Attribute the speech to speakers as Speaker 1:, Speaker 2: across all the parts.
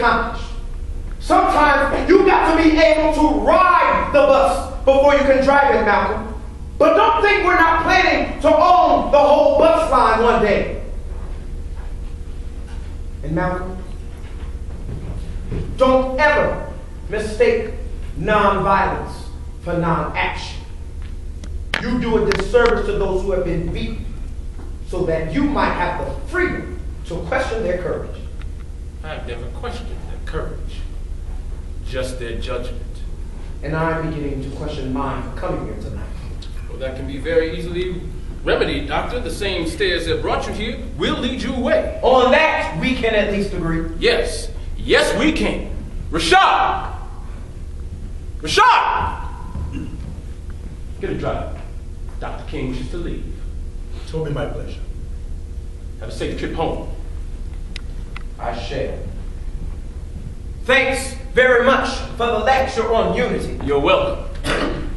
Speaker 1: accomplished. Sometimes you got to be able to ride the bus before you can drive it, Malcolm. But don't think we're not planning to own the whole bus line one day. And Malcolm, don't ever mistake nonviolence for non-action. You do a disservice to those who have been beaten so that you might have the freedom to question their courage.
Speaker 2: I've never questioned their courage, just their judgment.
Speaker 1: And I'm beginning to question mine for coming here tonight.
Speaker 2: Well, that can be very easily remedied, Doctor. The same stairs that brought you here will lead you away.
Speaker 1: On that, we can at least agree.
Speaker 2: Yes. Yes, we can. Rashad! Rashad! Get a driver. Dr. King wishes to leave.
Speaker 3: It will be my pleasure.
Speaker 2: Have a safe trip home.
Speaker 1: I shall. Thanks very much for the lecture on unity.
Speaker 2: You're welcome.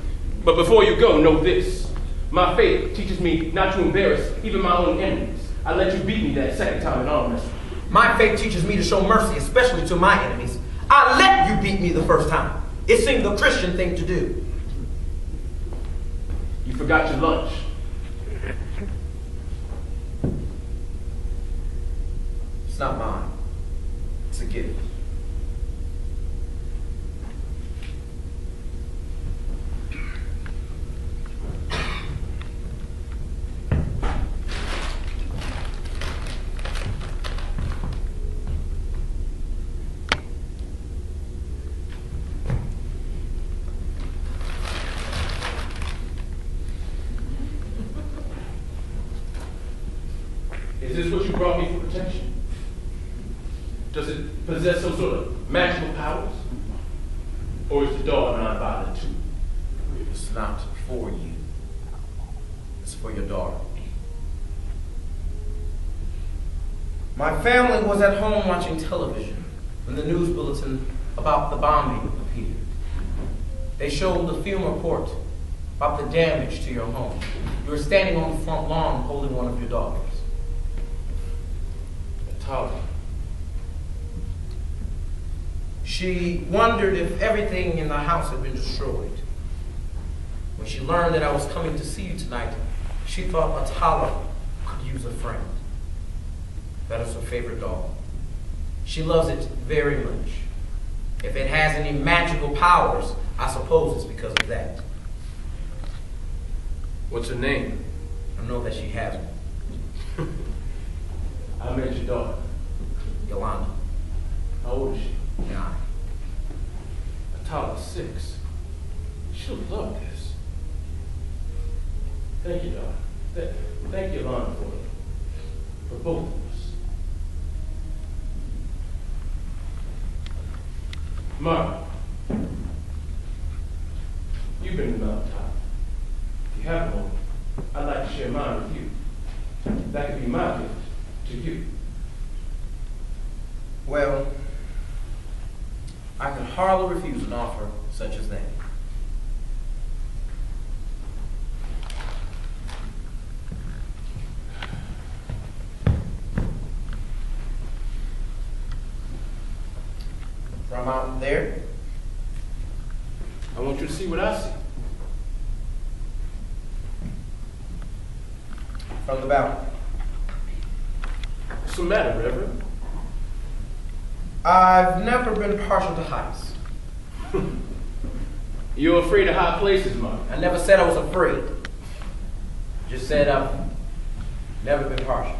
Speaker 2: But before you go, know this. My faith teaches me not to embarrass even my own enemies. I let you beat me that second time in arm wrestling.
Speaker 1: My faith teaches me to show mercy, especially to my enemies. I let you beat me the first time. It seemed the Christian thing to do.
Speaker 2: You forgot your lunch.
Speaker 1: It's not mine. It's a gift.
Speaker 2: Is this what you brought me for protection? Does it possess some sort of magical powers? Or is the dog non-violent too?
Speaker 1: It's not for you. It's for your daughter. My family was at home watching television when the news bulletin about the bombing appeared. They showed the film report about the damage to your home. You were standing on the front lawn holding one of your daughters.
Speaker 2: Atala.
Speaker 1: She wondered if everything in the house had been destroyed. When she learned that I was coming to see you tonight, she thought Atala could use a friend. That is her favorite dog. She loves it very much. If it has any magical powers, I suppose it's because of that.
Speaker 2: What's her name?
Speaker 1: I know that she has one.
Speaker 2: I met your daughter.
Speaker 1: Yolanda.
Speaker 2: How old is she?
Speaker 1: 9.
Speaker 2: Atala's 6. She'll love this. Thank you, daughter. Thank you, Yolanda, for both of us. Mark, you've been to the mountaintop. If you have a moment, I'd like to share mine with you. That could be my gift to you.
Speaker 1: Well, I can hardly refuse an offer such as that. From out there,
Speaker 2: I want you to see what I see.
Speaker 1: from the balcony.
Speaker 2: What's the matter, Reverend?
Speaker 1: I've never been partial to heights.
Speaker 2: You're afraid of high places, Mark.
Speaker 1: I never said I was afraid. Just said I've never been partial.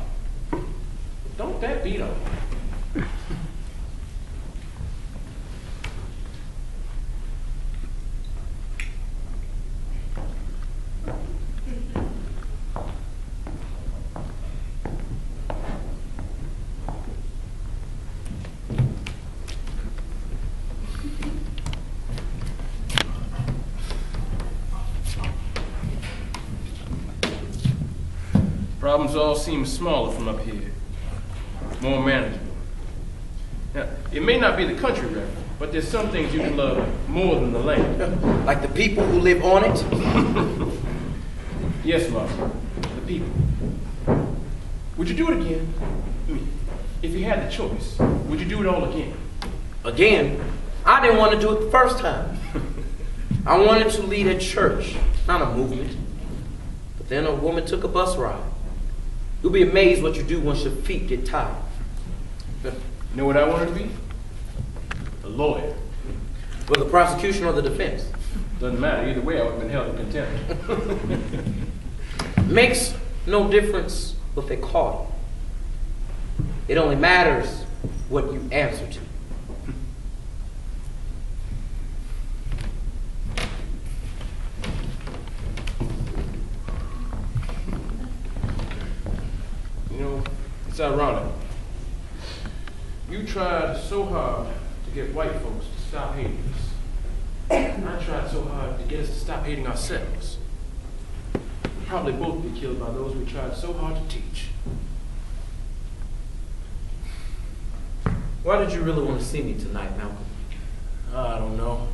Speaker 2: Don't that beat on you? Problems all seem smaller from up here, more manageable. Now, it may not be the country, Reverend, but there's some things you can love more than the land.
Speaker 1: Like the people who live on it?
Speaker 2: Yes, Mark, the people. Would you do it again? I mean, if you had the choice, would you do it all again?
Speaker 1: Again, I didn't want to do it the first time. I wanted to lead a church, not a movement. But then a woman took a bus ride. You'll be amazed what you do once your feet get tired.
Speaker 2: You know what I wanted to be? A lawyer.
Speaker 1: For the prosecution or the defense.
Speaker 2: Doesn't matter. Either way, I would have been held in contempt.
Speaker 1: Makes no difference what they call you. It only matters what you answer to.
Speaker 2: You know, it's ironic. You tried so hard to get white folks to stop hating us. And I tried so hard to get us to stop hating ourselves. We'll probably both be killed by those we tried so hard to teach.
Speaker 1: Why did you really want to see me tonight, Malcolm?
Speaker 2: I don't know.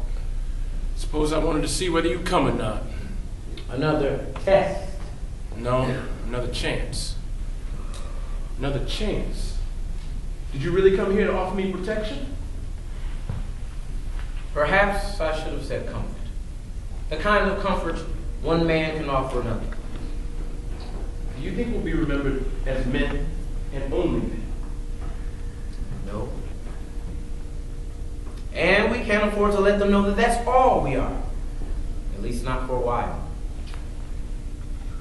Speaker 2: Suppose I wanted to see whether you come or not.
Speaker 1: Another test.
Speaker 2: No, another chance. Another chance. Did you really come here to offer me protection?
Speaker 1: Perhaps I should have said comfort. The kind of comfort one man can offer another.
Speaker 2: Do you think we'll be remembered as men and only men?
Speaker 1: No. And we can't afford to let them know that that's all we are. At least not for a while.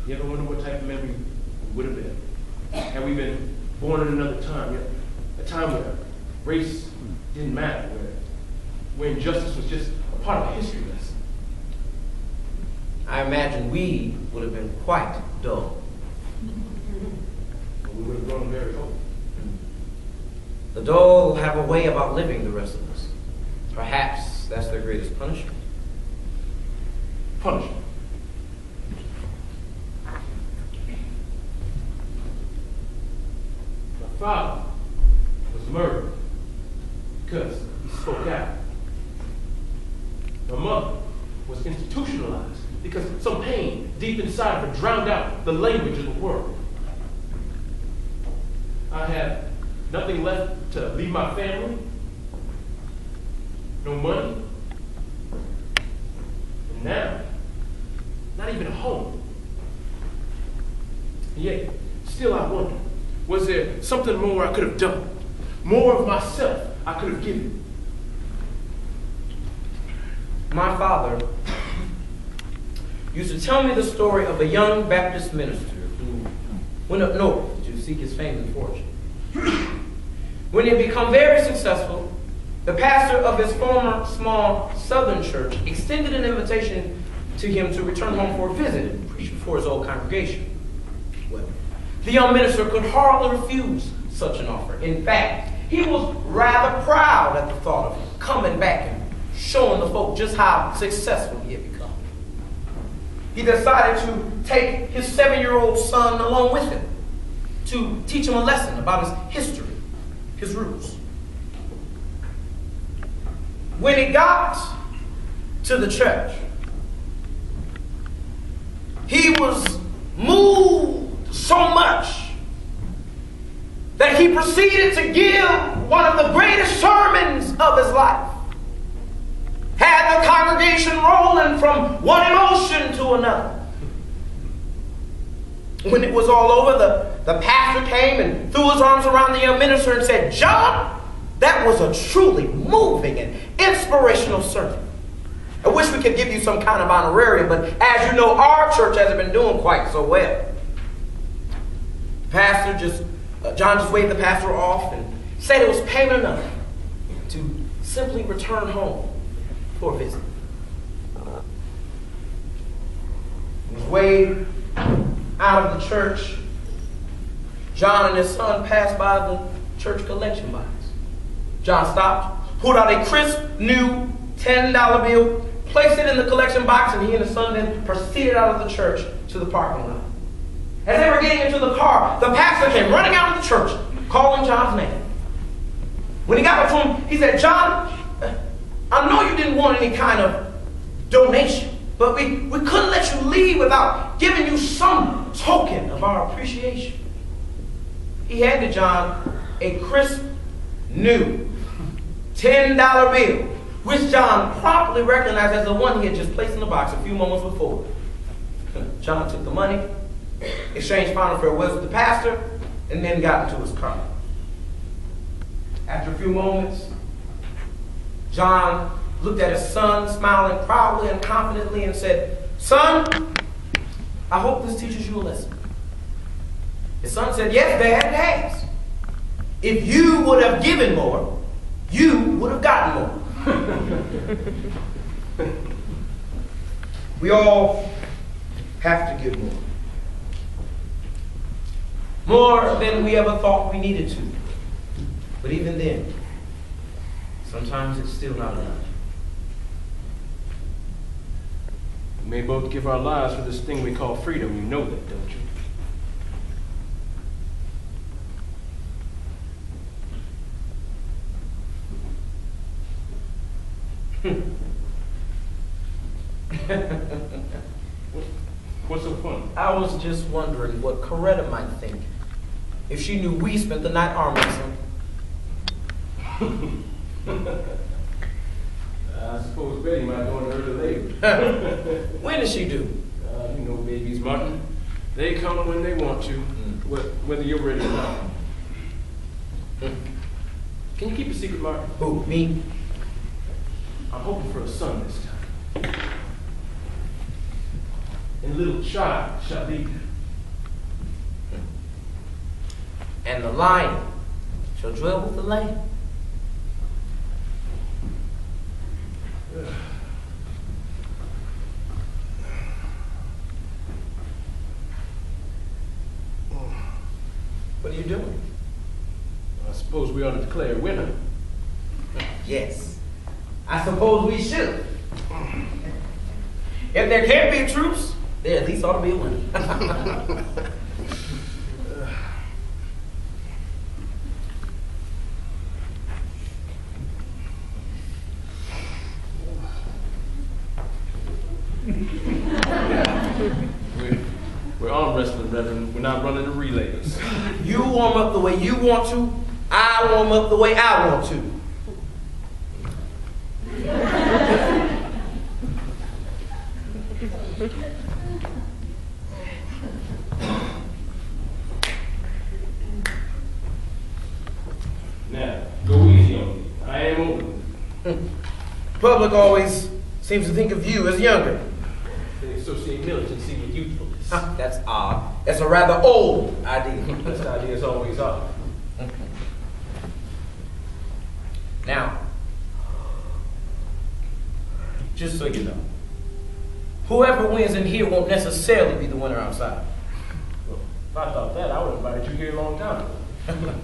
Speaker 2: You ever wonder what type of men we would have been? Had we been born in another time, a time where race didn't matter, where injustice was just a part of a history lesson?
Speaker 1: I imagine we would have been quite dull.
Speaker 2: But we would have grown very old.
Speaker 1: The dull have a way of outliving the rest of us. Perhaps that's their greatest punishment.
Speaker 2: Punishment. My father was murdered because he spoke out. My mother was institutionalized because some pain deep inside of her drowned out the language of the world. I have nothing left to leave my family, no money, and now, not even a home. And yet, still I wonder, was there something more I could have done? More of myself I could have given?
Speaker 1: My father used to tell me the story of a young Baptist minister who went up north to seek his fame and fortune. When he had become very successful, the pastor of his former small southern church extended an invitation to him to return home for a visit and preach before his old congregation. Well, the young minister could hardly refuse such an offer. In fact, he was rather proud at the thought of coming back and showing the folk just how successful he had become. He decided to take his 7-year-old son along with him to teach him a lesson about his history, his roots. When he got to the church, he was moved so much that he proceeded to give one of the greatest sermons of his life. Had the congregation rolling from one emotion to another. When it was all over, the pastor came and threw his arms around the young minister and said, "John, that was a truly moving and inspirational sermon. I wish we could give you some kind of honorarium, but as you know, our church hasn't been doing quite so well." John just waved the pastor off and said it was pain enough to simply return home for a visit. On his way out of the church, John and his son passed by the church collection box. John stopped, pulled out a crisp, new $10 bill, placed it in the collection box, and he and his son then proceeded out of the church to the parking lot. As they were getting into the car, the pastor came running out of the church, calling John's name. When he got up to him, he said, "John, I know you didn't want any kind of donation, but we couldn't let you leave without giving you some token of our appreciation." He handed John a crisp, new $10 bill, which John promptly recognized as the one he had just placed in the box a few moments before. John took the money, exchanged final farewells with the pastor, and then got into his car. After a few moments, John looked at his son, smiling proudly and confidently, and said, "Son, I hope this teaches you a lesson." His son said, "Yes, Dad, it has. If you would have given more, you would have gotten more." We all have to give more. More than we ever thought we needed to. But even then, sometimes it's still not enough.
Speaker 2: We may both give our lives for this thing we call freedom. You know that, don't you? What's so funny?
Speaker 1: I was just wondering what Coretta might think if she knew we spent the night arming something.
Speaker 2: I suppose Betty might go into early labor.
Speaker 1: When does she do?
Speaker 2: You know, babies, Martin. They come when they want to, whether you're ready or not. Can you keep a secret, Martin?
Speaker 1: Who, me?
Speaker 2: I'm hoping for a son this time. And little child shall lead you.
Speaker 1: And the lion shall dwell with the lamb. What are you doing?
Speaker 2: I suppose we ought to declare a winner.
Speaker 1: Yes, I suppose we should. If there can't be a truce, there at least ought to be a winner.
Speaker 2: We're arm wrestling, brethren. We're not running the relays.
Speaker 1: You warm up the way you want to, I warm up the way I want to.
Speaker 2: Now, go easy on me. I am older.
Speaker 1: Public always seems to think of you as younger.
Speaker 2: They associate militancy with youthfulness.
Speaker 1: That's odd. That's a rather old idea.
Speaker 2: This idea is always odd.
Speaker 1: Now, just so you know, whoever wins in here won't necessarily be the winner outside.
Speaker 2: Well, if I thought that, I would have invited you here a long time ago.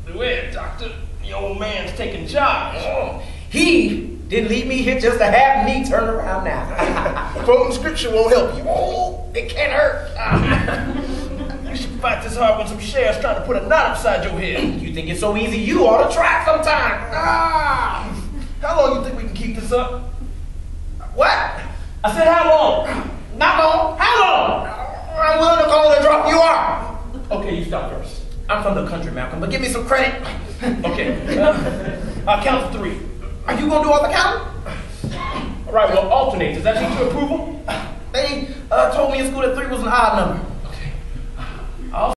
Speaker 2: Beware, Doctor. The old man's taking charge.
Speaker 1: Oh, he didn't leave me here just to have me turn around now.
Speaker 3: Quoting scripture won't help you.
Speaker 1: Oh, it can't hurt.
Speaker 2: You should fight this hard when some sheriff's trying to put a knot upside your head.
Speaker 1: You think it's so easy? You ought to try sometime.
Speaker 2: How long you think we can keep this up?
Speaker 1: What?
Speaker 2: I said how long?
Speaker 1: Not long. How long? I'm willing to call it a drop. You are.
Speaker 2: Okay, you stop first.
Speaker 1: I'm from the country, Malcolm, but give me some credit.
Speaker 2: Okay. I'll count to 3.
Speaker 1: Are you going to do all the counting?
Speaker 2: All right, well, alternate. Does that seem to approval?
Speaker 1: They told me in school that 3 was an odd number.